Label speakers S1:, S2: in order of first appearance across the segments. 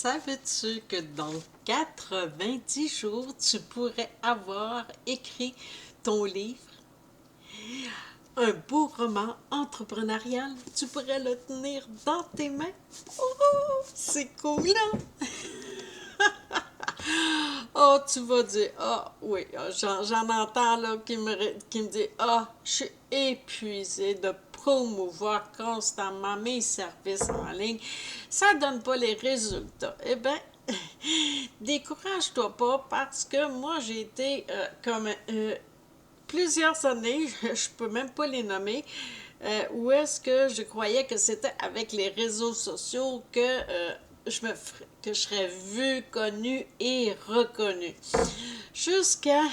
S1: Savais-tu que dans 90 jours, tu pourrais avoir écrit ton livre? Un beau roman entrepreneurial, tu pourrais le tenir dans tes mains? Oh, c'est cool, hein? Oh, tu vas dire, ah oui, j'en entends là qui me dit, ah, je suis épuisée de promouvoir constamment mes services en ligne. Ça donne pas les résultats. Eh bien, décourage-toi pas parce que moi, j'ai été comme plusieurs années, je peux même pas les nommer, où est-ce que je croyais que c'était avec les réseaux sociaux que que je serais vue, connue et reconnue. Jusqu'à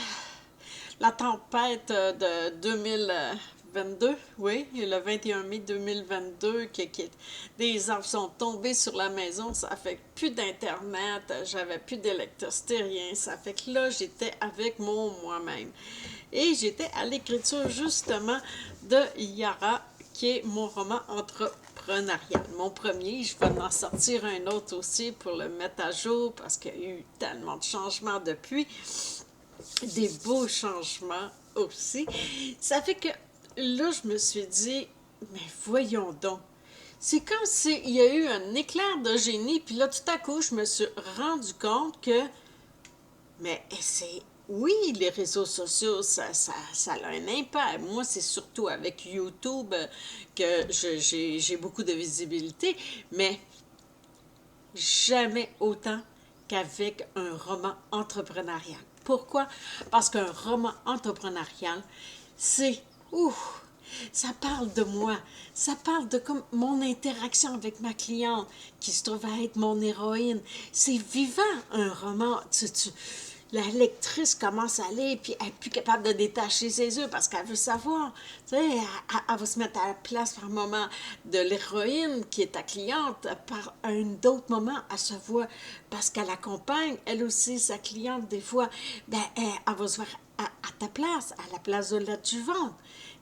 S1: la tempête de 2022, oui, le 21 mai 2022, des arbres sont tombés sur la maison, ça fait plus d'internet, j'avais plus d'électricité, rien. Ça fait que là, j'étais avec mon moi-même. Et j'étais à l'écriture justement de Yara, qui est mon roman entrepreneurial. Mon premier, je vais en sortir un autre aussi pour le mettre à jour parce qu'il y a eu tellement de changements depuis, des beaux changements aussi. Ça fait que là, je me suis dit, mais voyons donc. C'est comme s'il y a eu un éclair de génie, puis là, tout à coup, je me suis rendu compte que mais c'est oui, les réseaux sociaux, ça a un impact. Moi, c'est surtout avec YouTube que j'ai beaucoup de visibilité, mais jamais autant qu'avec un roman entrepreneurial. Pourquoi? Parce qu'un roman entrepreneurial, c'est ouf, ça parle de moi, ça parle de comme mon interaction avec ma cliente qui se trouve à être mon héroïne. C'est vivant un roman. La lectrice commence à lire, puis elle n'est plus capable de détacher ses yeux parce qu'elle veut savoir. Tu sais, elle va se mettre à la place par moment de l'héroïne qui est ta cliente. Par un autre moment, elle se voit parce qu'elle accompagne, elle aussi, sa cliente, des fois, ben, elle va se voir à ta place, à la place de l'adjuvante.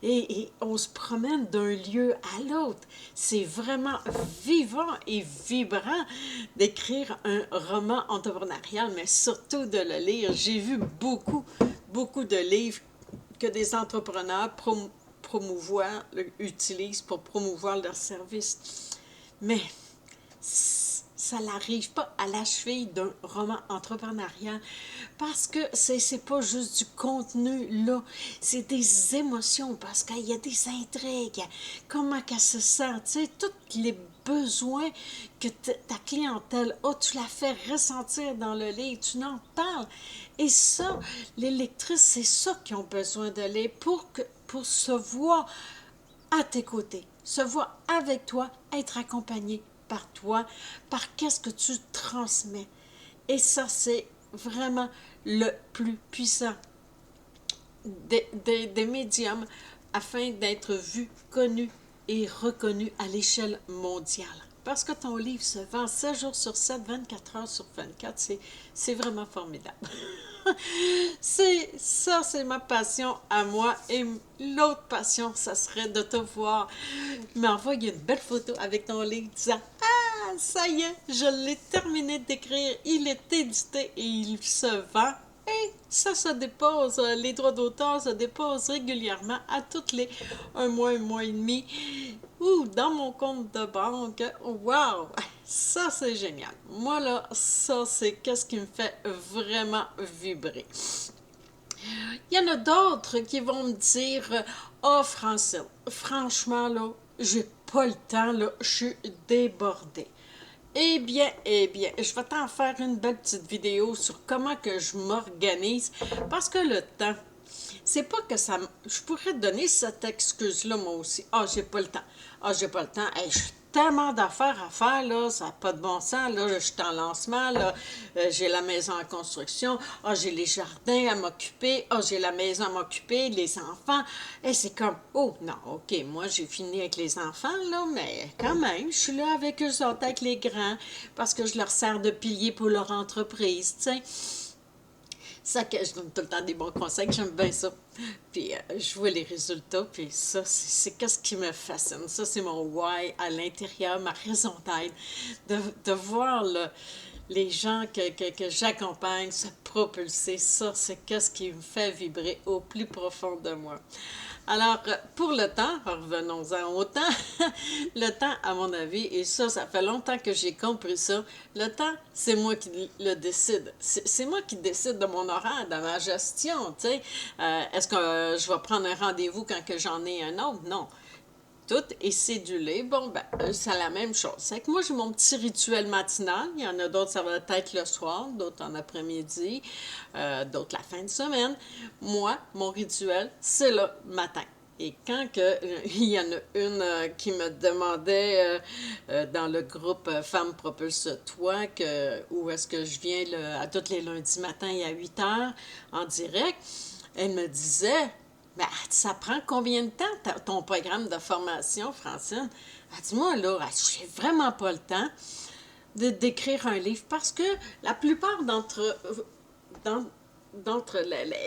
S1: Et on se promène d'un lieu à l'autre. C'est vraiment vivant et vibrant d'écrire un roman entrepreneurial, mais surtout de le lire. J'ai vu beaucoup de livres que des entrepreneurs utilisent pour promouvoir leurs services. Mais ça n'arrive pas à la cheville d'un roman entrepreneurial parce que c'est pas juste du contenu là, c'est des émotions parce qu'il y a des intrigues, comment qu'elle se sent, tu sais, tous les besoins que ta clientèle a, tu la fais ressentir dans le livre, tu n'en parles. Et ça, les lectrices, c'est ça qu'ils ont besoin de lire pour se voir à tes côtés, se voir avec toi, être accompagné par toi, par qu'est-ce que tu transmets. Et ça, c'est vraiment le plus puissant des médiums afin d'être vu, connu et reconnu à l'échelle mondiale. Parce que ton livre se vend 7 jours sur 7, 24 heures sur 24, c'est vraiment formidable. C'est ma passion à moi. Et l'autre passion, ça serait de te voir m'envoyer une belle photo avec ton livre disant ah, ça y est, je l'ai terminé d'écrire, il est édité et il se vend. Et ça se dépose, les droits d'auteur se déposent régulièrement à toutes les un mois et demi, ou dans mon compte de banque. Wow! Ça, c'est génial. Moi, là, ça, c'est qu'est-ce qui me fait vraiment vibrer. Il y en a d'autres qui vont me dire ah, Francine, franchement, là, j'ai pas le temps, là, je suis débordée. Eh bien, je vais t'en faire une belle petite vidéo sur comment que je m'organise parce que le temps, c'est pas que ça... Je pourrais te donner cette excuse-là, moi aussi. Ah, j'ai pas le temps. Ah, j'ai pas le temps. Hey, j'ai tellement d'affaires à faire, là, ça n'a pas de bon sens, là, je suis en lancement, là, j'ai la maison en construction, ah, j'ai les jardins à m'occuper, ah, j'ai la maison à m'occuper, les enfants, et c'est comme, oh, non, ok, moi, j'ai fini avec les enfants, là, mais quand même, je suis là avec eux autres, avec les grands, parce que je leur sers de pilier pour leur entreprise, tu sais. Ça que je donne tout le temps des bons conseils, j'aime bien ça. Puis je vois les résultats, puis ça, c'est qu'est-ce qui me fascine. Ça, c'est mon why à l'intérieur, ma raison d'être, de voir les gens que j'accompagne se propulser. Ça, c'est ce qui me fait vibrer au plus profond de moi. Alors, pour le temps, revenons-en au temps. Le temps, à mon avis, et ça fait longtemps que j'ai compris ça, le temps, c'est moi qui le décide. C'est moi qui décide de mon horaire, de ma gestion, tu sais. Est-ce que je vais prendre un rendez-vous quand que j'en ai un autre? Non. Tout est cédulé. Bon, ben, c'est la même chose. C'est que moi, j'ai mon petit rituel matinal. Il y en a d'autres, ça va être le soir, d'autres en après-midi, d'autres la fin de semaine. Moi, mon rituel, c'est le matin. Et quand il y en a une qui me demandait dans le groupe Femmes Propulse-toi où est-ce que je viens à tous les lundis matins et à 8 heures en direct, elle me disait, ben, ça prend combien de temps ton programme de formation, Francine? Elle dit, moi, là, j'ai vraiment pas le temps d'écrire un livre parce que la plupart d'entre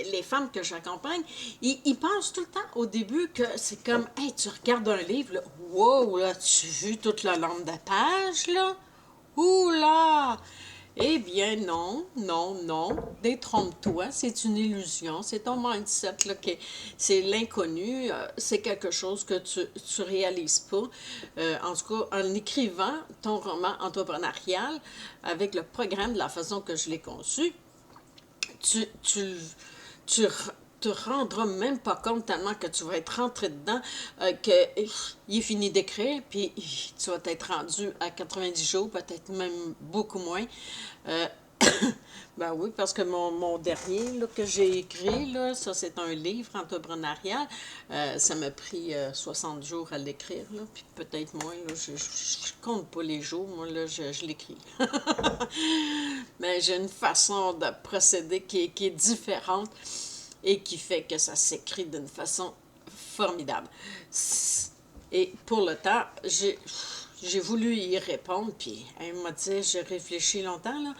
S1: les femmes que j'accompagne, ils pensent tout le temps au début que c'est comme, hey, tu regardes un livre, là, wow, là, tu as vu toute la lampe de page, là? Ouh là! Eh bien, non, non, non. Détrompe-toi, c'est une illusion. C'est ton mindset, là, c'est l'inconnu. C'est quelque chose que tu réalises pas. En tout cas, en écrivant ton roman entrepreneurial avec le programme de la façon que je l'ai conçu, tu, tu, tu te rendras même pas compte tellement que tu vas être rentré dedans, qu'il est fini d'écrire, puis tu vas être rendu à 90 jours, peut-être même beaucoup moins. Euh, ben oui, parce que mon dernier là, que j'ai écrit, là, ça c'est un livre entrepreneurial, ça m'a pris 60 jours à l'écrire, là, puis peut-être moins, là, je compte pas les jours, moi là, je l'écris. Mais j'ai une façon de procéder qui est différente et qui fait que ça s'écrit d'une façon formidable. Et pour le temps, j'ai voulu y répondre, puis elle m'a dit, j'ai réfléchi longtemps, là.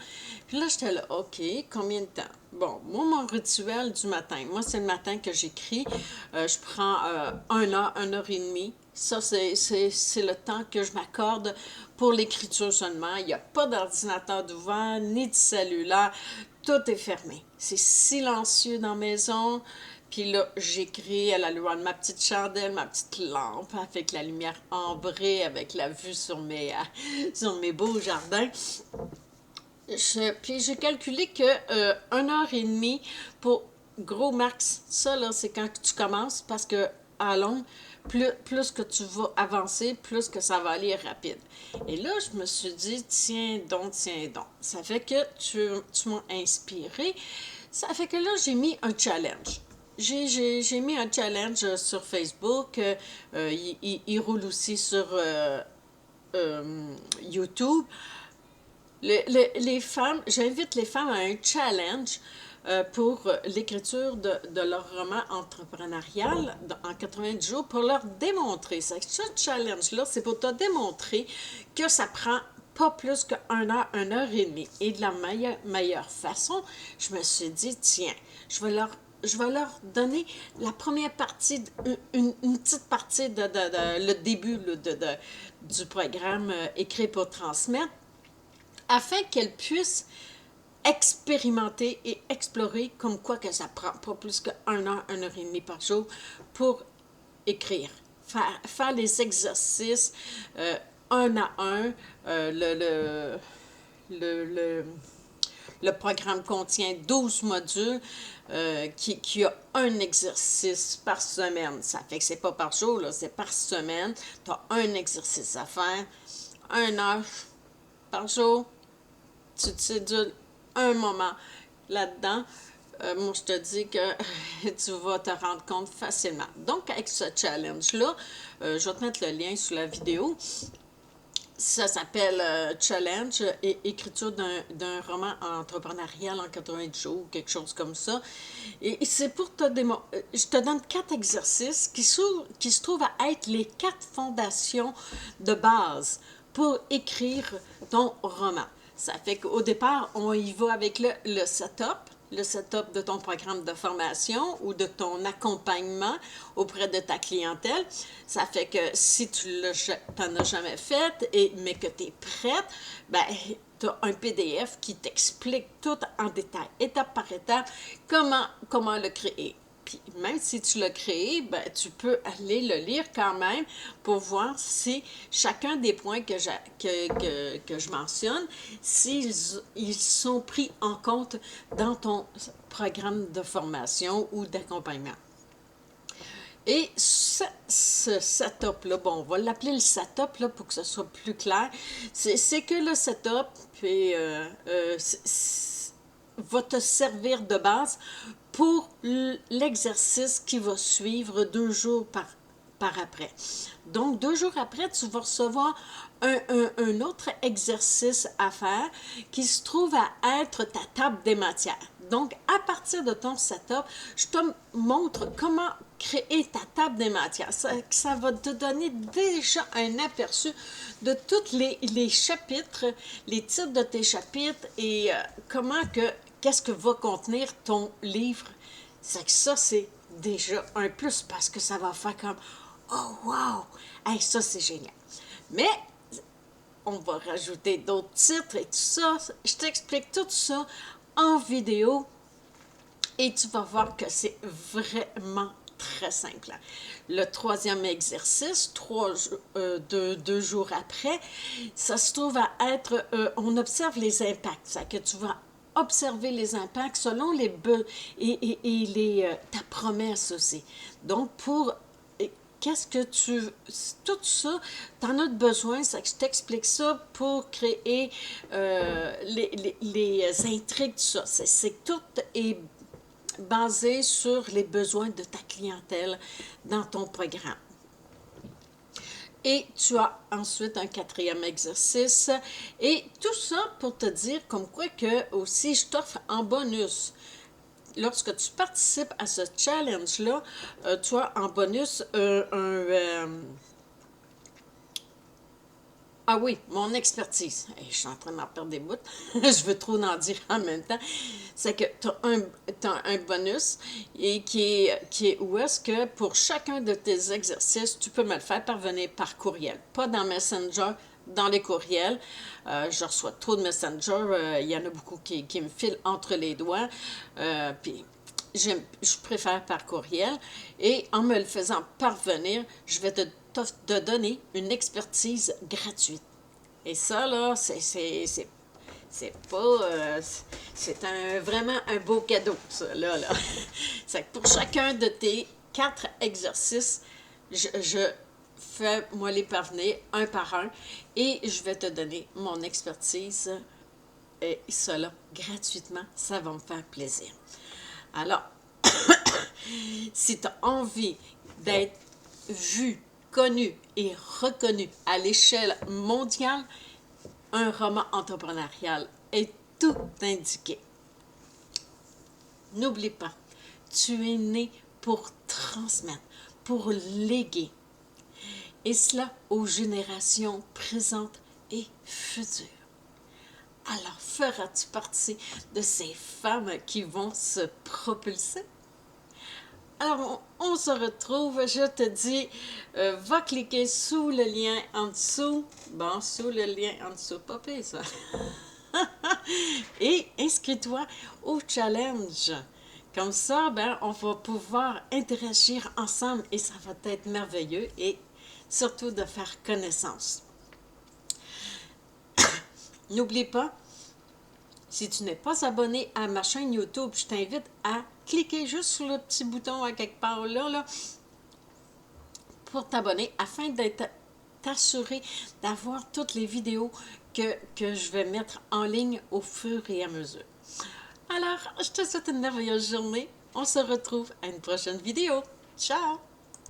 S1: Puis là, j'étais là, OK, combien de temps? Bon, moi, mon rituel du matin, moi, c'est le matin que j'écris. Je prends 1 heure et demie. Ça, c'est le temps que je m'accorde pour l'écriture seulement. Il n'y a pas d'ordinateur d'ouvert, ni de cellulaire. Tout est fermé. C'est silencieux dans la maison. Puis là, j'écris à la lueur de ma petite chandelle, ma petite lampe, avec la lumière ambrée, avec la vue sur sur mes beaux jardins. Puis j'ai calculé que 1 heure et demie pour gros max, ça là, c'est quand tu commences parce que à long, plus que tu vas avancer, plus que ça va aller rapide. Et là, je me suis dit, tiens donc, tiens donc. Ça fait que tu m'as inspiré. Ça fait que là, j'ai mis un challenge. J'ai mis un challenge sur Facebook. Il roule aussi sur YouTube. Les femmes, j'invite les femmes à un challenge pour l'écriture de leur roman entrepreneurial en 90 jours pour leur démontrer. Ce challenge-là, c'est pour te démontrer que ça prend pas plus que 1 heure et demie. Et de la meilleure façon, je me suis dit, tiens, je vais leur donner la première partie, une petite partie le début du programme écrit pour transmettre, afin qu'elles puissent expérimenter et explorer comme quoi que ça prend pas plus que 1 heure et demie par jour pour écrire. Faire les exercices un à un. Le programme contient 12 modules qui a un exercice par semaine. Ça fait que c'est pas par jour, là, c'est par semaine. Tu as un exercice à faire, 1 heure par jour. Tu te cédules un moment là-dedans. Moi, je te dis que tu vas te rendre compte facilement. Donc, avec ce challenge-là, je vais te mettre le lien sous la vidéo. Ça s'appelle Challenge et écriture d'un roman entrepreneurial en 90 jours, quelque chose comme ça. Et c'est pour te démontrer. Je te donne 4 exercices qui se trouvent à être les 4 fondations de base pour écrire ton roman. Ça fait qu'au départ, on y va avec le setup de ton programme de formation ou de ton accompagnement auprès de ta clientèle. Ça fait que si tu n'en as jamais fait, mais que tu es prête, ben, tu as un PDF qui t'explique tout en détail, étape par étape, comment le créer. Puis même si tu l'as créé, ben, tu peux aller le lire quand même pour voir si chacun des points que je mentionne, ils sont pris en compte dans ton programme de formation ou d'accompagnement. Et ce setup-là, bon, on va l'appeler le setup là, pour que ce soit plus clair, c'est que le setup puis, va te servir de base pour l'exercice qui va suivre 2 jours par après. Donc, 2 jours après, tu vas recevoir un autre exercice à faire qui se trouve à être ta table des matières. Donc, à partir de ton setup, je te montre comment créer ta table des matières. Ça va te donner déjà un aperçu de tous les chapitres, les titres de tes chapitres et qu'est-ce que va contenir ton livre. C'est que ça, c'est déjà un plus parce que ça va faire comme oh wow! Hey, ça, c'est génial. Mais on va rajouter d'autres titres et tout ça. Je t'explique tout ça en vidéo et tu vas voir que c'est vraiment très simple. Le 3e exercice, 2 jours après, ça se trouve à être, on observe les impacts. C'est que tu vas observer les impacts selon les ta promesse aussi. Donc, qu'est-ce que tout ça, tu en as besoin, c'est que je t'explique ça pour créer les intrigues, tout ça. Tout est basé sur les besoins de ta clientèle dans ton programme. Et tu as ensuite un 4e exercice. Et tout ça pour te dire comme quoi que aussi je t'offre en bonus. Lorsque tu participes à ce challenge-là, tu as en bonus ah oui, mon expertise. Hey, je suis en train d'en perdre des bouts. Je veux trop en dire en même temps. C'est que tu as un bonus et qui est où est-ce que pour chacun de tes exercices, tu peux me le faire parvenir par courriel. Pas dans Messenger, dans les courriels. Je reçois trop de Messenger. Il y en a beaucoup qui me filent entre les doigts. Puis je préfère par courriel. Et en me le faisant parvenir, je vais te donner une expertise gratuite. Et ça, là, c'est pas... c'est vraiment un beau cadeau, ça, là. C'est que pour chacun de tes 4 exercices, je fais, moi, les parvenir un par un et je vais te donner mon expertise et cela gratuitement. Ça va me faire plaisir. Alors, si tu as envie d'être vu, connu et reconnu à l'échelle mondiale, un roman entrepreneurial est tout indiqué. N'oublie pas, tu es né pour transmettre, pour léguer, et cela aux générations présentes et futures. Alors, feras-tu partie de ces femmes qui vont se propulser? Alors, on se retrouve, je te dis, va cliquer sous le lien en dessous. Bon, sous le lien en dessous, pas pire ça. Et inscris-toi au challenge. Comme ça, ben, on va pouvoir interagir ensemble et ça va être merveilleux et surtout de faire connaissance. N'oublie pas, si tu n'es pas abonné à ma chaîne YouTube, je t'invite à cliquer juste sur le petit bouton à quelque part là pour t'abonner afin d'être t'assurer d'avoir toutes les vidéos que je vais mettre en ligne au fur et à mesure. Alors, je te souhaite une merveilleuse journée. On se retrouve à une prochaine vidéo. Ciao!